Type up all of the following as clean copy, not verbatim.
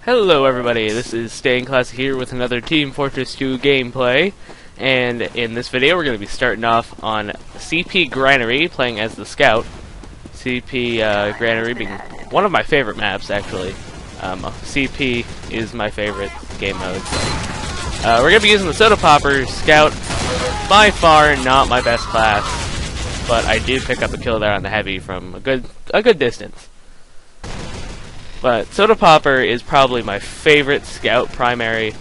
Hello everybody, this is Staying Classic here with another Team Fortress 2 gameplay, and in this video we're going to be starting off on CP Granary, playing as the Scout. CP Granary being one of my favorite maps, actually. CP is my favorite game mode. We're going to be using the Soda Popper. Scout, by far not my best class, but I do pick up a kill there on the Heavy from a good distance. But Soda Popper is probably my favorite Scout primary.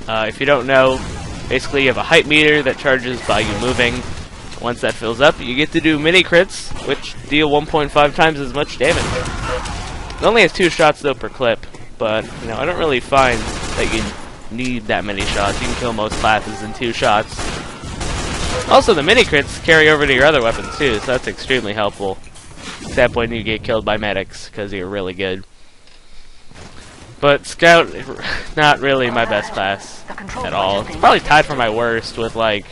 If you don't know, basically you have a height meter that charges by you moving. Once that fills up, you get to do mini crits, which deal 1.5 times as much damage. It only has 2 shots though per clip, but you know I don't really find that you need that many shots. You can kill most classes in 2 shots. Also, the mini crits carry over to your other weapons too, so that's extremely helpful. Except when you get killed by medics, because you're really good. But Scout, not really my best class at all. It's probably tied for my worst with, like,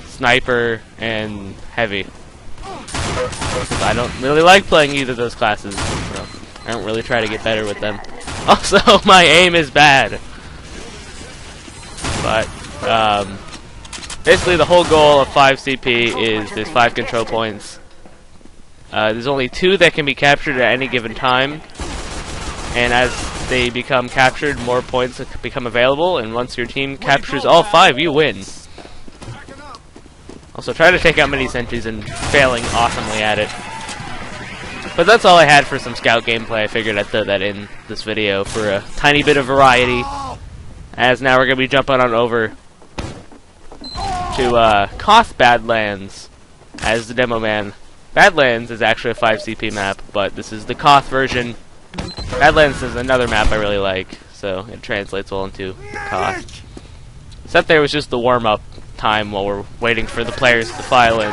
Sniper and Heavy. I don't really like playing either of those classes. So I don't really try to get better with them. Also, my aim is bad. But, basically the whole goal of 5 CP is there's 5 control points. There's only 2 that can be captured at any given time, and as they become captured, more points become available, and once your team captures all 5, you win. Also, try to take out mini sentries and failing awesomely at it. But that's all I had for some Scout gameplay. I figured I'd throw that in this video for a tiny bit of variety, as now we're going to be jumping on over to Koth Badlands as the Demoman. Badlands is actually a 5 CP map, but this is the Koth version. Badlands is another map I really like, so it translates well into Koth. Except there was just the warm-up time while we're waiting for the players to file in.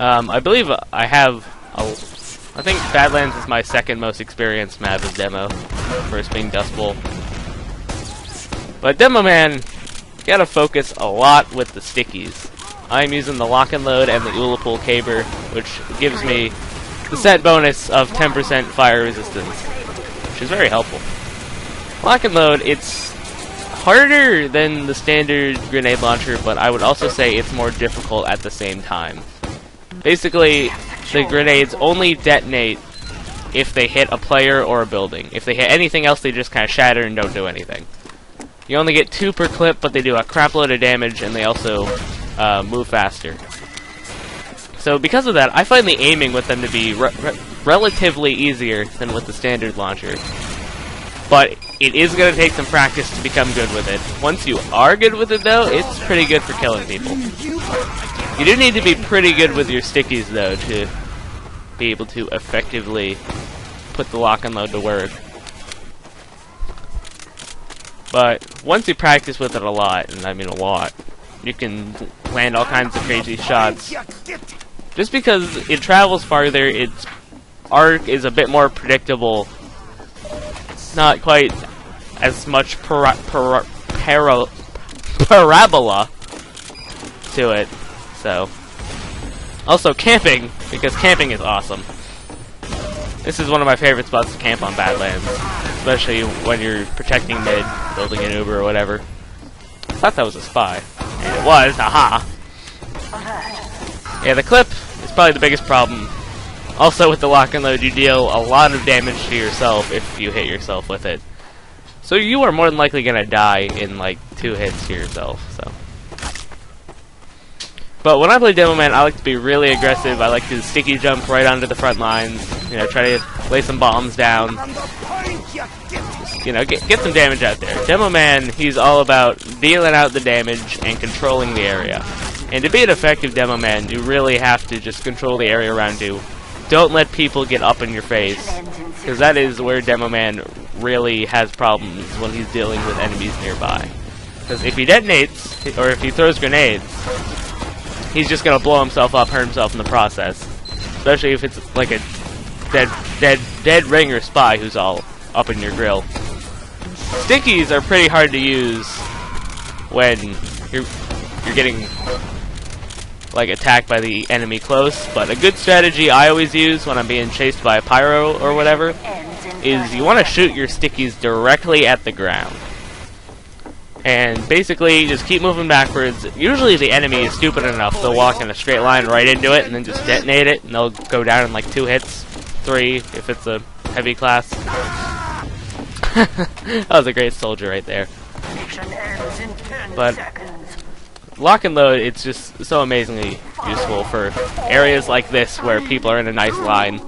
I believe I think Badlands is my second most experienced map as demo, first being Dust Bowl. But Demoman, gotta focus a lot with the stickies. I'm using the Lock and Load and the Ullapool Caber, which gives me the set bonus of 10% fire resistance, which is very helpful. Lock and Load, it's harder than the standard grenade launcher, but I would also say it's more difficult at the same time. Basically, the grenades only detonate if they hit a player or a building. If they hit anything else, they just kind of shatter and don't do anything. You only get 2 per clip, but they do a crap load of damage, and they also move faster. So because of that, I find the aiming with them to be relatively easier than with the standard launcher. But it is going to take some practice to become good with it. Once you are good with it though, it's pretty good for killing people. You do need to be pretty good with your stickies though to be able to effectively put the Lock and Load to work. But once you practice with it a lot, and I mean a lot, you can land all kinds of crazy shots. Just because it travels farther, its arc is a bit more predictable. Not quite as much parabola to it. So, also camping, because camping is awesome. This is one of my favorite spots to camp on Badlands, especially when you're protecting mid, building an Uber or whatever. I thought that was a spy. And it was, haha. Yeah, the clip is probably the biggest problem. Also, with the Lock and Load, you deal a lot of damage to yourself if you hit yourself with it. So you are more than likely gonna die in like 2 hits to yourself. So, but when I play Demoman, I like to be really aggressive. I like to sticky jump right onto the front lines. You know, try to lay some bombs down. You know, get some damage out there. Demoman, he's all about dealing out the damage and controlling the area. And to be an effective Demoman, you really have to just control the area around you. Don't let people get up in your face, because that is where Demoman really has problems when he's dealing with enemies nearby. Because if he detonates, or if he throws grenades, he's just gonna blow himself up, hurt himself in the process. Especially if it's like a dead ring or spy who's all up in your grill. Stickies are pretty hard to use when you're getting like attacked by the enemy close, but a good strategy I always use when I'm being chased by a pyro or whatever is you want to shoot your stickies directly at the ground. And basically, just keep moving backwards. Usually the enemy is stupid enough, they'll walk in a straight line right into it and then just detonate it, and they'll go down in like 2 hits, 3 if it's a heavy class. That was a great soldier right there. But lock and load, it's just so amazingly useful for areas like this where people are in a nice line.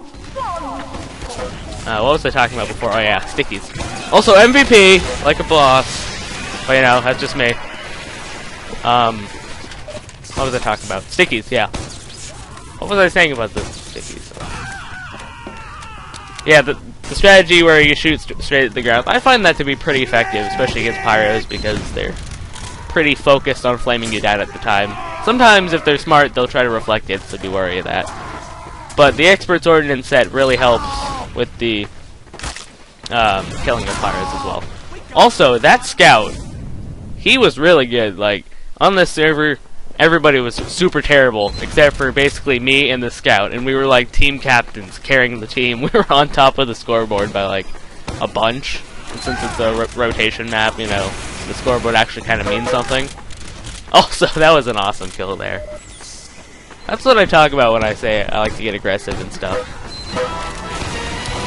What was I talking about before? Oh yeah, stickies. Also MVP, like a boss. But you know, that's just me. What was I talking about? Stickies, yeah. What was I saying about the stickies? Yeah, the strategy where you shoot straight at the ground, I find that to be pretty effective, especially against pyros, because they're pretty focused on flaming you down at the time. Sometimes, if they're smart, they'll try to reflect it, so be wary of that. But the Expert's Ordnance set really helps with the killing of pyros as well. Also, that scout, he was really good. Like, on this server, everybody was super terrible, except for basically me and the scout, and we were like team captains carrying the team. We were on top of the scoreboard by like a bunch, and since it's a rotation map, you know, the scoreboard actually kind of means something. Also, that was an awesome kill there. That's what I talk about when I say I like to get aggressive and stuff.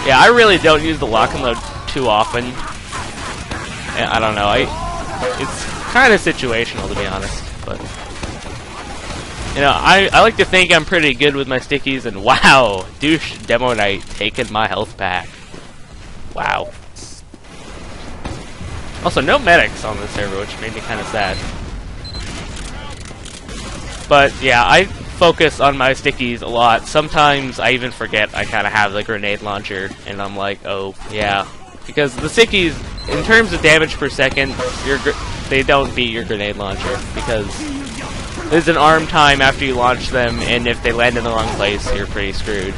Yeah, I really don't use the lock and load too often. I don't know, it's kind of situational, to be honest, but you know, I like to think I'm pretty good with my stickies, and wow, douche Demo Knight taking my health back. Wow. Also, no medics on this server, which made me kind of sad. But yeah, I focus on my stickies a lot. Sometimes I even forget I kind of have the grenade launcher, and I'm like, oh yeah, because the stickies, in terms of damage per second, they don't beat your grenade launcher, because there's an arm time after you launch them, and if they land in the wrong place, you're pretty screwed.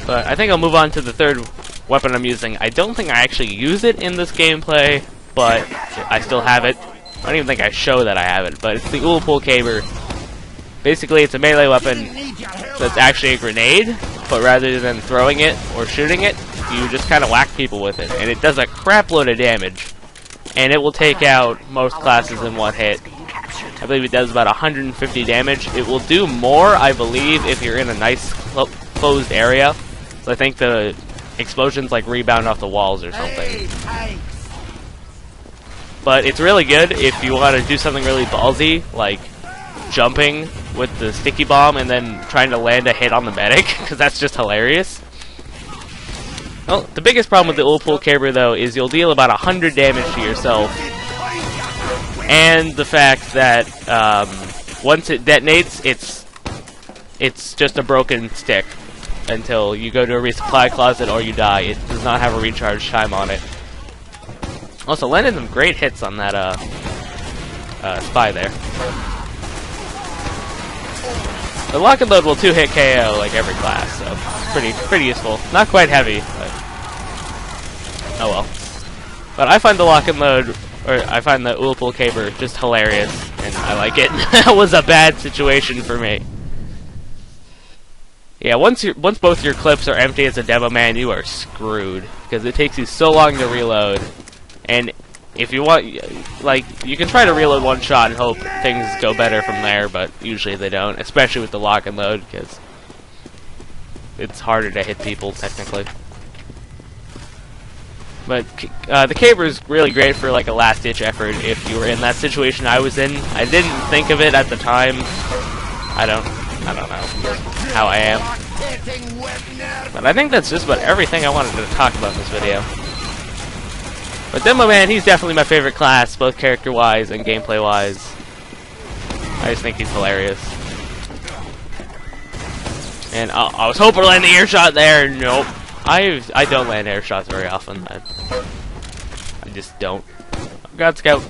But I think I'll move on to the third weapon I'm using. I don't think I actually use it in this gameplay, but I still have it. I don't even think I show that I have it, but it's the Ullpool Caber. Basically, it's a melee weapon that's actually a grenade, but rather than throwing it or shooting it, you just kind of whack people with it, and it does a crap load of damage. And it will take out most classes in one hit. I believe it does about 150 damage. It will do more, I believe, if you're in a nice closed area. So I think the explosions like rebound off the walls or something. But it's really good if you want to do something really ballsy, like jumping with the sticky bomb and then trying to land a hit on the medic, because that's just hilarious. Well, the biggest problem with the Ullpool Caber, though, is you'll deal about 100 damage to yourself, and the fact that once it detonates, it's just a broken stick until you go to a resupply closet or you die. It does not have a recharge time on it. Also, landed some great hits on that spy there. The lock and load will 2-hit KO like every class, so it's pretty useful. Not quite heavy, but oh well. But I find the lock and load, or I find the Ullpool Caber just hilarious, and I like it. That was a bad situation for me. Yeah, once both your clips are empty as a Demoman, you are screwed, because it takes you so long to reload. And if you want, like, you can try to reload one shot and hope things go better from there, but usually they don't, especially with the lock and load, because it's harder to hit people, technically. But the Caber is really great for, like, a last-ditch effort if you were in that situation I was in. I didn't think of it at the time. I don't know how I am. But I think that's just about everything I wanted to talk about in this video. But Demoman, he's definitely my favorite class, both character-wise and gameplay-wise. I just think he's hilarious. And I was hoping to land the air shot there. Nope. I don't land air shots very often. I just don't. God Scout.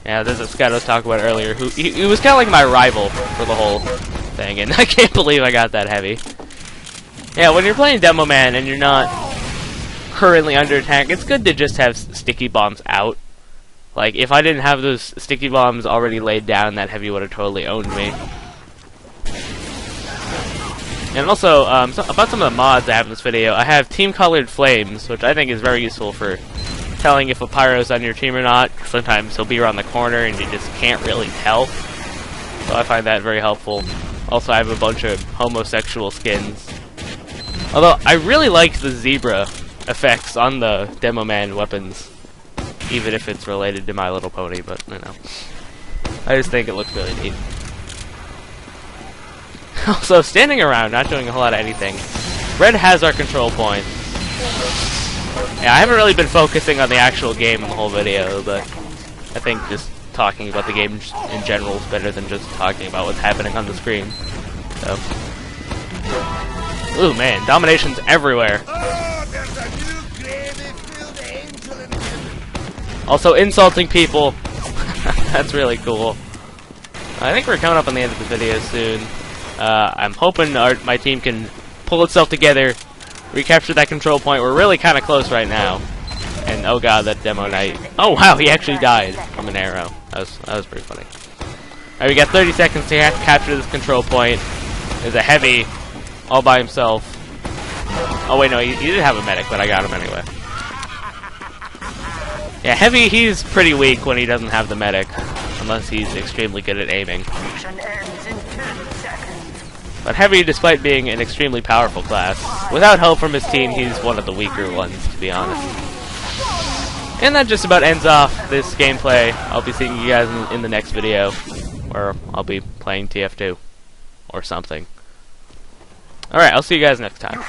Yeah, there's a scout I was talking about earlier. He was kind of like my rival for the whole thing, and I can't believe I got that heavy. Yeah, when you're playing Demoman and you're not currently under attack, it's good to just have sticky bombs out. Like, if I didn't have those sticky bombs already laid down, that heavy would have totally owned me. And also, about some of the mods I have in this video, I have team-colored flames, which I think is very useful for telling if a pyro's on your team or not. Sometimes he'll be around the corner and you just can't really tell. So I find that very helpful. Also, I have a bunch of homosexual skins. Although, I really like the zebra effects on the Demoman weapons. Even if it's related to My Little Pony, but, you know. I just think it looks really neat. Also, standing around, not doing a whole lot of anything. Red has our control point. Yeah, I haven't really been focusing on the actual game in the whole video, but I think just talking about the game in general is better than just talking about what's happening on the screen. So. Ooh, man, domination's everywhere. Also, insulting people. That's really cool. I think we're coming up on the end of the video soon. I'm hoping my team can pull itself together, recapture that control point. We're really kind of close right now. And oh god, that Demo Knight. Oh wow, he actually died from an arrow. That was pretty funny. Alright, we got 30 seconds to capture this control point. There's a heavy all by himself. Oh wait, no, he did have a medic, but I got him anyway. Yeah, heavy, he's pretty weak when he doesn't have the medic, unless he's extremely good at aiming. But heavy, despite being an extremely powerful class, without help from his team, he's one of the weaker ones, to be honest. And that just about ends off this gameplay. I'll be seeing you guys in the next video, where I'll be playing TF2, or something. Alright, I'll see you guys next time.